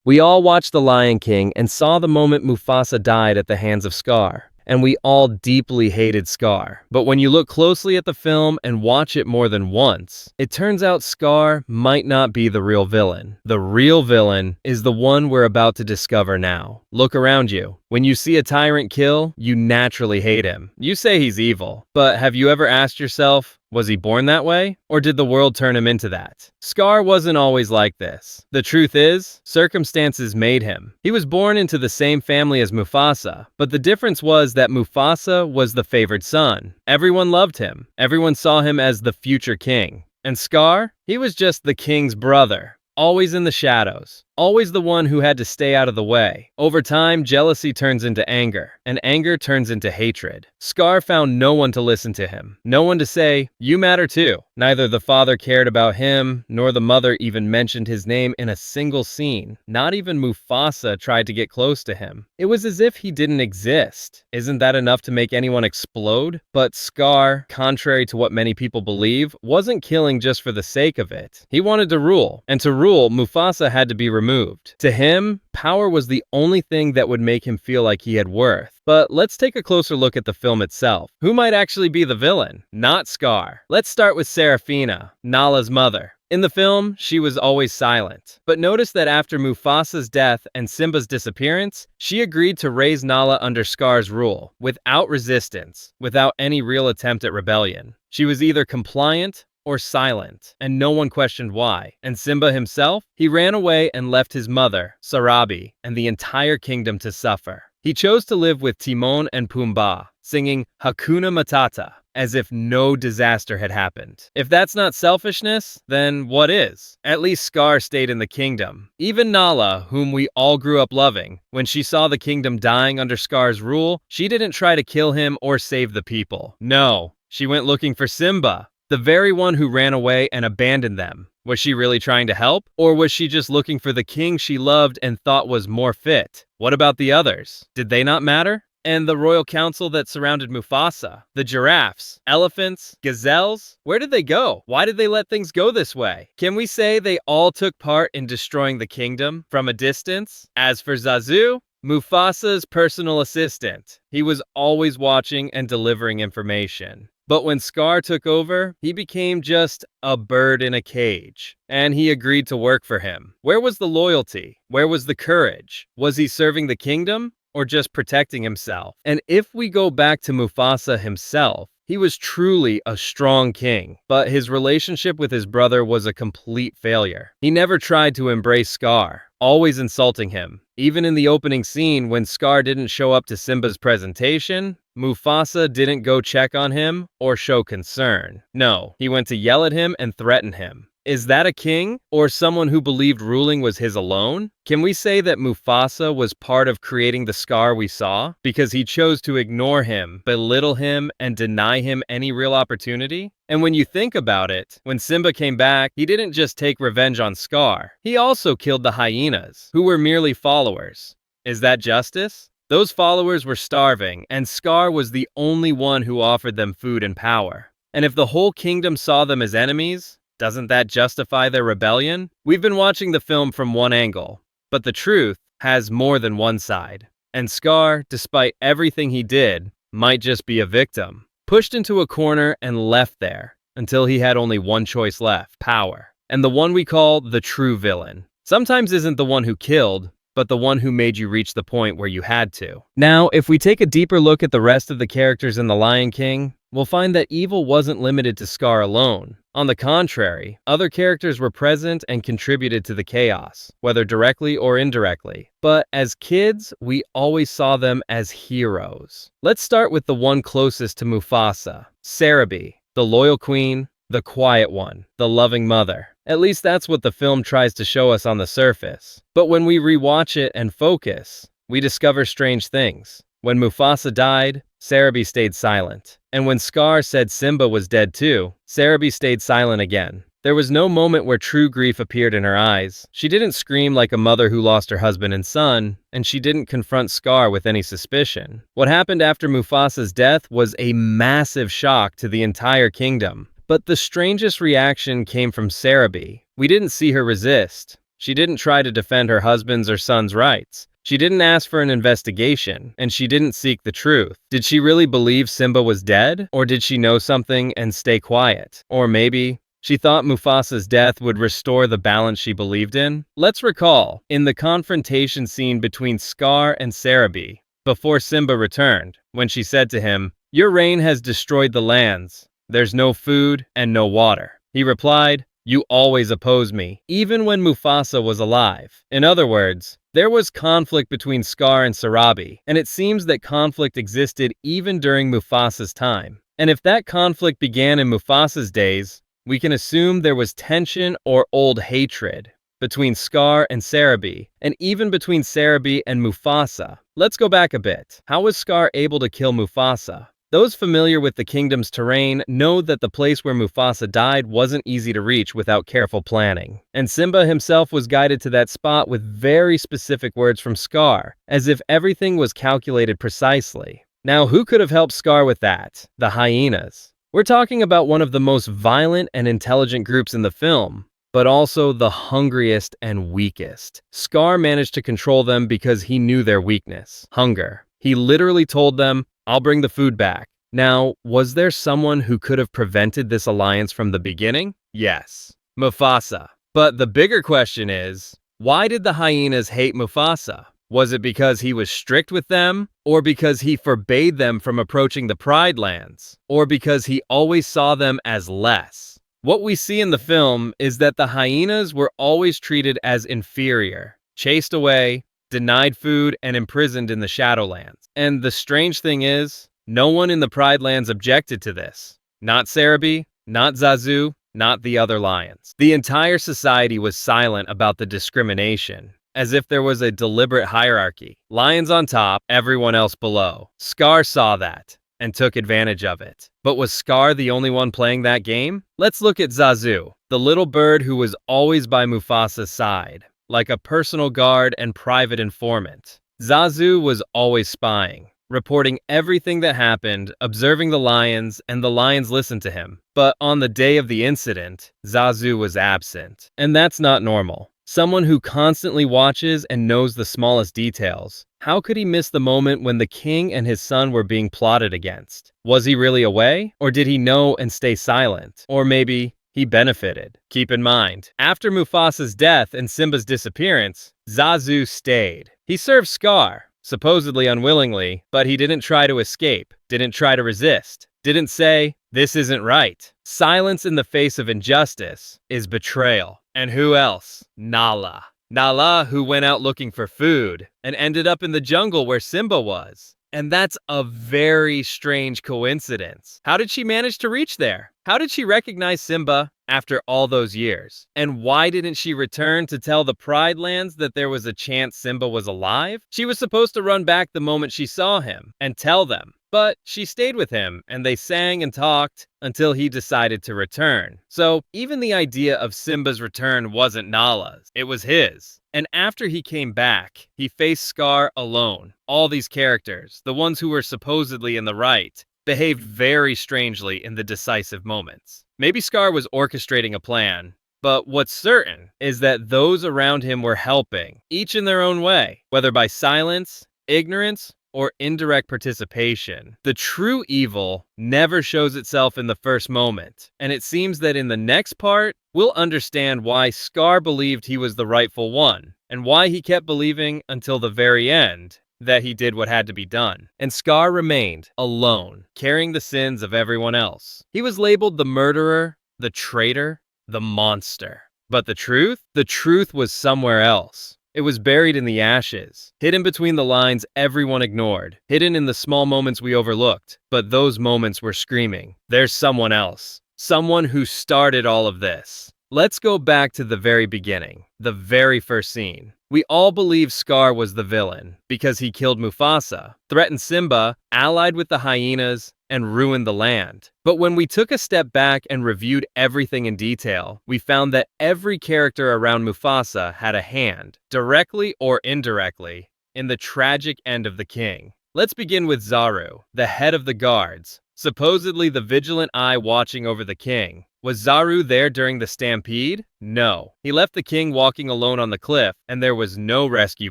We all watched The Lion King and saw the moment Mufasa died at the hands of Scar. And we all deeply hated Scar. But when you look closely at the film and watch it more than once, it turns out Scar might not be the real villain. The real villain is the one we're about to discover now. Look around you. When you see a tyrant kill, you naturally hate him. You say he's evil. But have you ever asked yourself, was he born that way? Or did the world turn him into that? Scar wasn't always like this. The truth is, circumstances made him. He was born into the same family as Mufasa, but the difference was that Mufasa was the favored son. Everyone loved him. Everyone saw him as the future king. And Scar? He was just the king's brother. Always in the shadows. Always the one who had to stay out of the way. Over time, jealousy turns into anger, and anger turns into hatred. Scar found no one to listen to him. No one to say, you matter too. Neither the father cared about him, nor the mother even mentioned his name in a single scene. Not even Mufasa tried to get close to him. It was as if he didn't exist. Isn't that enough to make anyone explode? But Scar, contrary to what many people believe, wasn't killing just for the sake of it. He wanted to rule, and to rule, Mufasa had to be removed. To him, power was the only thing that would make him feel like he had worth. But let's take a closer look at the film itself. Who might actually be the villain? Not Scar. Let's start with Serafina, Nala's mother. In the film, she was always silent. But notice that after Mufasa's death and Simba's disappearance, she agreed to raise Nala under Scar's rule, without resistance, without any real attempt at rebellion. She was either compliant or silent, and no one questioned why. And Simba himself? He ran away and left his mother, Sarabi, and the entire kingdom to suffer. He chose to live with Timon and Pumbaa, singing Hakuna Matata, as if no disaster had happened. If that's not selfishness, then what is? At least Scar stayed in the kingdom. Even Nala, whom we all grew up loving, when she saw the kingdom dying under Scar's rule, she didn't try to kill him or save the people. No, she went looking for Simba, the very one who ran away and abandoned them. Was she really trying to help? Or was she just looking for the king she loved and thought was more fit? What about the others? Did they not matter? And the royal council that surrounded Mufasa? The giraffes? Elephants? Gazelles? Where did they go? Why did they let things go this way? Can we say they all took part in destroying the kingdom from a distance? As for Zazu, Mufasa's personal assistant, he was always watching and delivering information. But when Scar took over, he became just a bird in a cage, and he agreed to work for him. Where was the loyalty? Where was the courage? Was he serving the kingdom or just protecting himself? And if we go back to Mufasa himself, he was truly a strong king, but his relationship with his brother was a complete failure. He never tried to embrace Scar, always insulting him. Even in the opening scene, when Scar didn't show up to Simba's presentation, Mufasa didn't go check on him or show concern. No, he went to yell at him and threaten him. Is that a king, or someone who believed ruling was his alone? Can we say that Mufasa was part of creating the Scar we saw? Because he chose to ignore him, belittle him, and deny him any real opportunity? And when you think about it, when Simba came back, he didn't just take revenge on Scar. He also killed the hyenas, who were merely followers. Is that justice? Those followers were starving, and Scar was the only one who offered them food and power. And if the whole kingdom saw them as enemies, doesn't that justify their rebellion? We've been watching the film from one angle, but the truth has more than one side. And Scar, despite everything he did, might just be a victim, pushed into a corner and left there until he had only one choice left: power. And the one we call the true villain sometimes isn't the one who killed, but the one who made you reach the point where you had to. Now, if we take a deeper look at the rest of the characters in The Lion King, we'll find that evil wasn't limited to Scar alone. On the contrary, other characters were present and contributed to the chaos, whether directly or indirectly. But as kids, we always saw them as heroes. Let's start with the one closest to Mufasa, Sarabi, the loyal queen, the quiet one, the loving mother. At least that's what the film tries to show us on the surface. But when we rewatch it and focus, we discover strange things. When Mufasa died, Sarabi stayed silent. And when Scar said Simba was dead too, Sarabi stayed silent again. There was no moment where true grief appeared in her eyes. She didn't scream like a mother who lost her husband and son, and she didn't confront Scar with any suspicion. What happened after Mufasa's death was a massive shock to the entire kingdom. But the strangest reaction came from Sarabi. We didn't see her resist. She didn't try to defend her husband's or son's rights. She didn't ask for an investigation, and she didn't seek the truth. Did she really believe Simba was dead? Or did she know something and stay quiet? Or maybe she thought Mufasa's death would restore the balance she believed in? Let's recall, in the confrontation scene between Scar and Sarabi, before Simba returned, when she said to him, "Your reign has destroyed the lands. There's no food and no water." He replied, "You always oppose me, even when Mufasa was alive." In other words, there was conflict between Scar and Sarabi, and it seems that conflict existed even during Mufasa's time. And if that conflict began in Mufasa's days, we can assume there was tension or old hatred between Scar and Sarabi, and even between Sarabi and Mufasa. Let's go back a bit. How was Scar able to kill Mufasa? Those familiar with the kingdom's terrain know that the place where Mufasa died wasn't easy to reach without careful planning. And Simba himself was guided to that spot with very specific words from Scar, as if everything was calculated precisely. Now, who could have helped Scar with that? The hyenas. We're talking about one of the most violent and intelligent groups in the film, but also the hungriest and weakest. Scar managed to control them because he knew their weakness, hunger. He literally told them, "I'll bring the food back." Now, was there someone who could have prevented this alliance from the beginning? Yes, Mufasa. But the bigger question is, why did the hyenas hate Mufasa? Was it because he was strict with them? Or because he forbade them from approaching the Pride Lands? Or because he always saw them as less? What we see in the film is that the hyenas were always treated as inferior, chased away, denied food, and imprisoned in the Shadowlands. And the strange thing is, no one in the Pride Lands objected to this. Not Sarabi, not Zazu, not the other lions. The entire society was silent about the discrimination, as if there was a deliberate hierarchy. Lions on top, everyone else below. Scar saw that and took advantage of it. But was Scar the only one playing that game? Let's look at Zazu, the little bird who was always by Mufasa's side, like a personal guard and private informant. Zazu was always spying, reporting everything that happened, observing the lions, and the lions listened to him. But on the day of the incident, Zazu was absent. And that's not normal. Someone who constantly watches and knows the smallest details. How could he miss the moment when the king and his son were being plotted against? Was he really away? Or did he know and stay silent? Or maybe he benefited. Keep in mind, after Mufasa's death and Simba's disappearance, Zazu stayed. He served Scar, supposedly unwillingly, but he didn't try to escape, didn't try to resist, didn't say, "This isn't right." Silence in the face of injustice is betrayal. And who else? Nala. Nala, who went out looking for food and ended up in the jungle where Simba was. And that's a very strange coincidence. How did she manage to reach there? How did she recognize Simba after all those years? And why didn't she return to tell the Pride Lands that there was a chance Simba was alive? She was supposed to run back the moment she saw him and tell them. But she stayed with him, and they sang and talked until he decided to return. So even the idea of Simba's return wasn't Nala's, it was his. And after he came back, he faced Scar alone. All these characters, the ones who were supposedly in the right, behaved very strangely in the decisive moments. Maybe Scar was orchestrating a plan, but what's certain is that those around him were helping, each in their own way, whether by silence, ignorance, or indirect participation. The true evil never shows itself in the first moment, and it seems that in the next part, we'll understand why Scar believed he was the rightful one, and why he kept believing until the very end that he did what had to be done. And Scar remained alone, carrying the sins of everyone else. He was labeled the murderer, the traitor, the monster. But the truth was somewhere else. It was buried in the ashes, hidden between the lines everyone ignored, hidden in the small moments we overlooked. But those moments were screaming, "There's someone else, someone who started all of this." Let's go back to the very beginning, the very first scene. We all believe Scar was the villain because he killed Mufasa, threatened Simba, allied with the hyenas, and ruined the land. But when we took a step back and reviewed everything in detail, we found that every character around Mufasa had a hand, directly or indirectly, in the tragic end of the king. Let's begin with Zaru, the head of the guards, supposedly the vigilant eye watching over the king. Was Zaru there during the stampede? No. He left the king walking alone on the cliff, and there was no rescue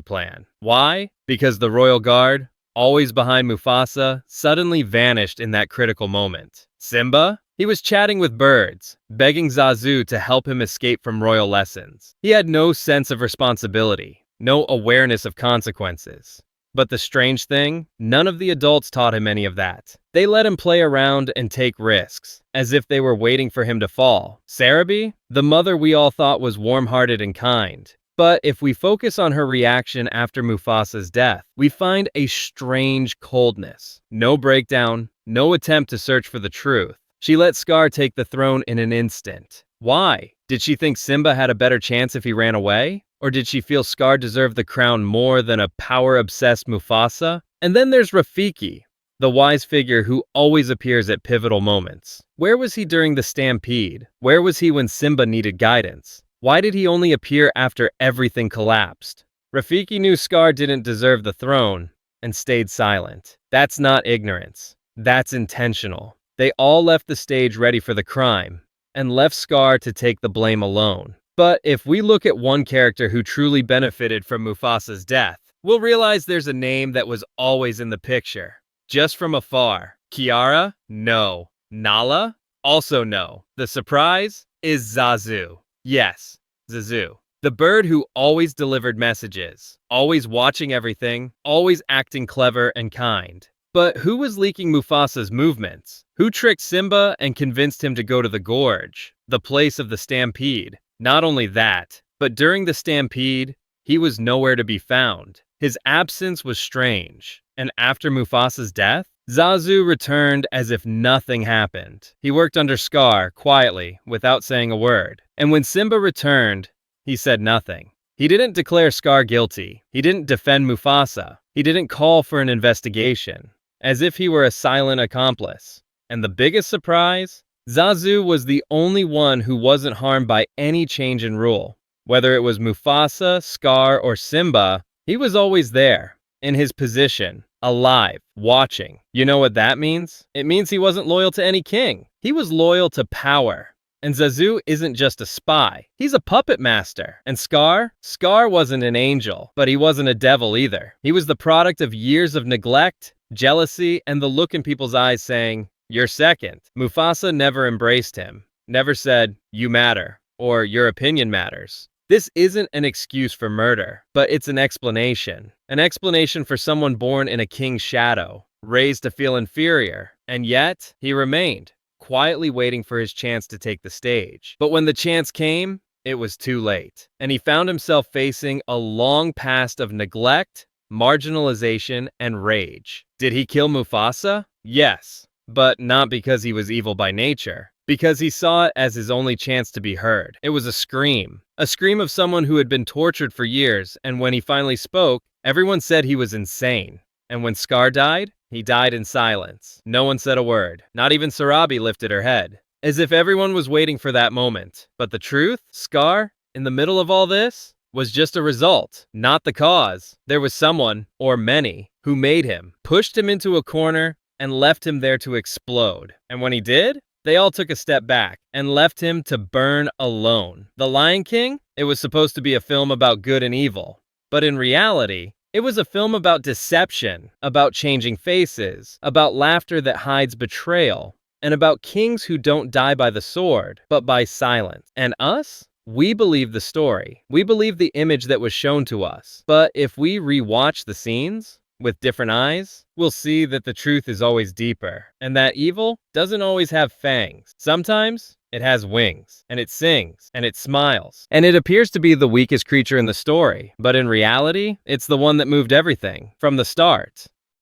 plan. Why? Because the royal guard, always behind Mufasa, suddenly vanished in that critical moment. Simba? He was chatting with birds, begging Zazu to help him escape from royal lessons. He had no sense of responsibility, no awareness of consequences. But the strange thing, none of the adults taught him any of that. They let him play around and take risks, as if they were waiting for him to fall. Sarabi, the mother we all thought was warm-hearted and kind. But if we focus on her reaction after Mufasa's death, we find a strange coldness. No breakdown, no attempt to search for the truth. She let Scar take the throne in an instant. Why? Did she think Simba had a better chance if he ran away? Or did she feel Scar deserved the crown more than a power-obsessed Mufasa? And then there's Rafiki, the wise figure who always appears at pivotal moments. Where was he during the stampede? Where was he when Simba needed guidance? Why did he only appear after everything collapsed? Rafiki knew Scar didn't deserve the throne and stayed silent. That's not ignorance. That's intentional. They all left the stage ready for the crime and left Scar to take the blame alone. But if we look at one character who truly benefited from Mufasa's death, we'll realize there's a name that was always in the picture, just from afar. Kiara? No. Nala? Also no. The surprise is Zazu. Yes, Zazu. The bird who always delivered messages, always watching everything, always acting clever and kind. But who was leaking Mufasa's movements? Who tricked Simba and convinced him to go to the gorge, the place of the stampede? Not only that, but during the stampede, he was nowhere to be found. His absence was strange, and after Mufasa's death, Zazu returned as if nothing happened. He worked under Scar, quietly, without saying a word. And when Simba returned, he said nothing. He didn't declare Scar guilty. He didn't defend Mufasa. He didn't call for an investigation, as if he were a silent accomplice. And the biggest surprise? Zazu was the only one who wasn't harmed by any change in rule. Whether it was Mufasa, Scar, or Simba, he was always there, in his position, alive, watching. You know what that means? It means he wasn't loyal to any king. He was loyal to power. And Zazu isn't just a spy. He's a puppet master. And Scar? Scar wasn't an angel, but he wasn't a devil either. He was the product of years of neglect, jealousy, and the look in people's eyes saying, "You're second." Mufasa never embraced him, never said, "You matter," or "Your opinion matters." This isn't an excuse for murder, but it's an explanation. An explanation for someone born in a king's shadow, raised to feel inferior, and yet he remained, quietly waiting for his chance to take the stage. But when the chance came, it was too late, and he found himself facing a long past of neglect, marginalization, and rage. Did he kill Mufasa? Yes. But not because he was evil by nature, because he saw it as his only chance to be heard. It was a scream of someone who had been tortured for years, and when he finally spoke, everyone said he was insane. And when Scar died, he died in silence. No one said a word. Not even Sarabi lifted her head, as if everyone was waiting for that moment. But the truth, Scar, in the middle of all this, was just a result, not the cause. There was someone, or many, who made him, pushed him into a corner, and left him there to explode. And when he did, they all took a step back and left him to burn alone. The Lion King? It was supposed to be a film about good and evil. But in reality, it was a film about deception, about changing faces, about laughter that hides betrayal, and about kings who don't die by the sword, but by silence. And us? We believe the story. We believe the image that was shown to us. But if we rewatch the scenes with different eyes, we'll see that the truth is always deeper, and that evil doesn't always have fangs. Sometimes it has wings, and it sings, and it smiles, and it appears to be the weakest creature in the story, but in reality, it's the one that moved everything from the start.